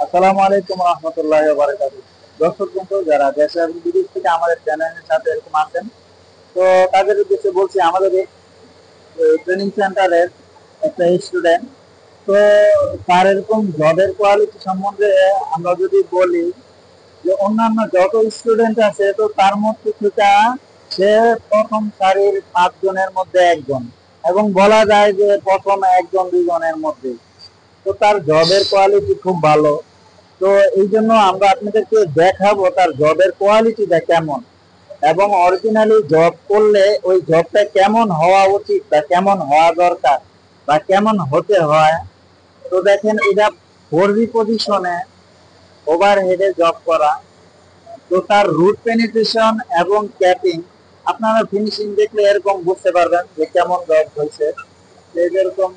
আসসালামু আলাইকুম রহমতুল্লাহ বারাকাতুহু। দর্শক বন্ধু যারা দেশে এবং বিদেশ থেকে আমাদের চ্যানেলের সাথে এরকম আছেন, তো তাদের উদ্দেশ্যে বলছি, আমাদের ট্রেনিং সেন্টারের একটা স্টুডেন্ট। তো তার এরকম জবের কোয়ালিটি সম্বন্ধে আমরা যদি বলি, যে অন্যান্য যত স্টুডেন্ট আছে তো তার মধ্যে থেকে সে প্রথম সারির 5 জনের মধ্যে একজন, এবং বলা যায় যে প্রথম 1-2 জনের মধ্যে। তো তার জবের কোয়ালিটি খুব ভালো। তো এই জন্য আমরা আপনাদেরকে দেখাবো তার জবের কোয়ালিটিটা কেমন, এবং অরিজিনালি জব করলে ওই জবটা কেমন হওয়া উচিত বা কেমন হওয়া দরকার বা কেমন হতে হয়। তো দেখেন, এটা 4G পজিশনে ওভারহেডে জব করা। তো তার রুট পেনিট্রেশন এবং ক্যাপিং আপনারা ফিনিশিং দেখলে এরকম বুঝতে পারবেন যে কেমন জব হয়েছে। যেরকম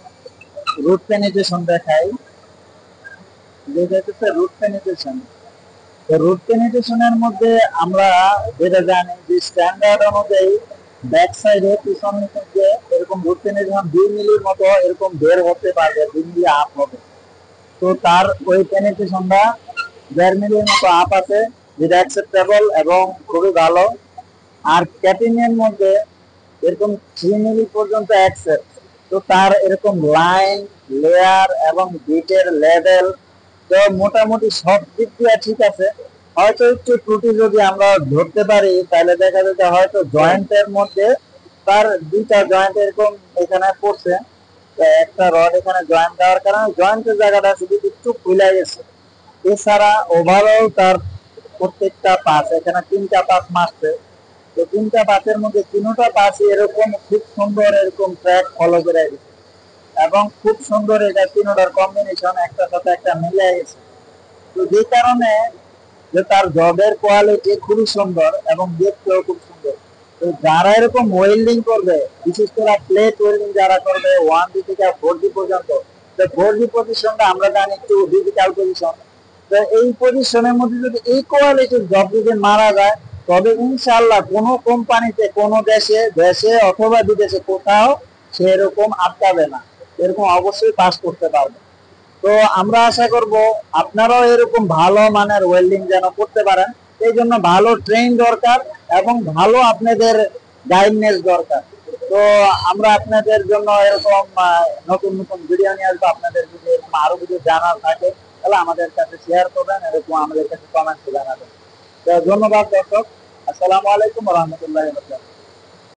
রুট পেনিট্রেশন দেখায়, যেটা হচ্ছে রুট পেনিট্রেশন। তো রুট পেনিট্রেশনের মধ্যে আমরা যেটা জানি যে স্ট্যান্ডার্ড অনুযায়ী ব্যাক সাইডে পিছনের মধ্যে এরকম রুট পেনিট্রেশন 2 মিলির মতো এরকম বের হতে পারবে, 2 মিলি আপ হবে। তো তার ওই পেনিট্রেশনটা 1.5 মিলির মতো আপ আছে, যেটা অ্যাকসেপ্টেবল এবং খুবই ভালো। আর ক্যাপিং এর মধ্যে এরকম 3 মিলি পর্যন্ত অ্যাকসেপ্ট। তো তার এরকম লাইন, লেয়ার এবং বিটের লেভেল, তো মোটামুটি সব দিক দিয়ে ঠিক আছে। হয়তো একটু ত্রুটি যদি আমরা ধরতে পারি, তাহলে দেখা যাচ্ছে হয়তো জয়েন্টের মধ্যে তার 2টা জয়েন্ট এরকম এখানে পড়ছে। তো একটা রড এখানে জয়েন্ট দেওয়ার কারণে জয়েন্টের জায়গাটা শুধু একটু খুলে গেছে। এছাড়া ওভারঅল তার প্রত্যেকটা পাস, এখানে 3টা পাস মারছে। তো 3টা পাসের মধ্যে 3টা পাসই এরকম খুব সুন্দর এরকম ট্র্যাক ফলো করে গেছে, এবং খুব সুন্দর এটা 3টার কম্বিনেশন একটার সাথে একটা মিলে গেছে। তো যে কারণে যে তার জবের কোয়ালিটি খুবই সুন্দর এবং দেখতেও খুব সুন্দর। তো যারা এরকম ওয়েল্ডিং করবে, বিশেষ করে প্লেট ওয়েল্ডিং যারা করবে 1G থেকে 4G পর্যন্ত, তো 4G পজিশনটা আমরা জানি একটু ডিজিটাল পজিশন। তো এই পজিশনের মধ্যে যদি এই কোয়ালিটির জব যদি মারা যায়, তবে ইনশাল্লাহ কোনো কোম্পানিতে কোনো দেশে দেশে অথবা বিদেশে কোথাও সে এরকম আটকাবে না, এরকম অবশ্যই পাস করতে পারবে। তো আমরা আশা করব আপনারাও এরকম ভালো মানের ওয়েল্ডিং যেন করতে পারেন। এই জন্য ভালো ট্রেন দরকার এবং ভালো আপনাদের গাইডনেস দরকার। তো আমরা আপনাদের জন্য এরকম নতুন নতুন ভিডিও নিয়ে আসবো। আপনাদের যদি এরকম আরো কিছু জানার থাকে, তাহলে আমাদের কাছে শেয়ার করবেন, এরকম আমাদের কাছে কমেন্টে জানাবেন। তো ধন্যবাদ দর্শক। আসসালামু আলাইকুম রহমতুল্লাহ।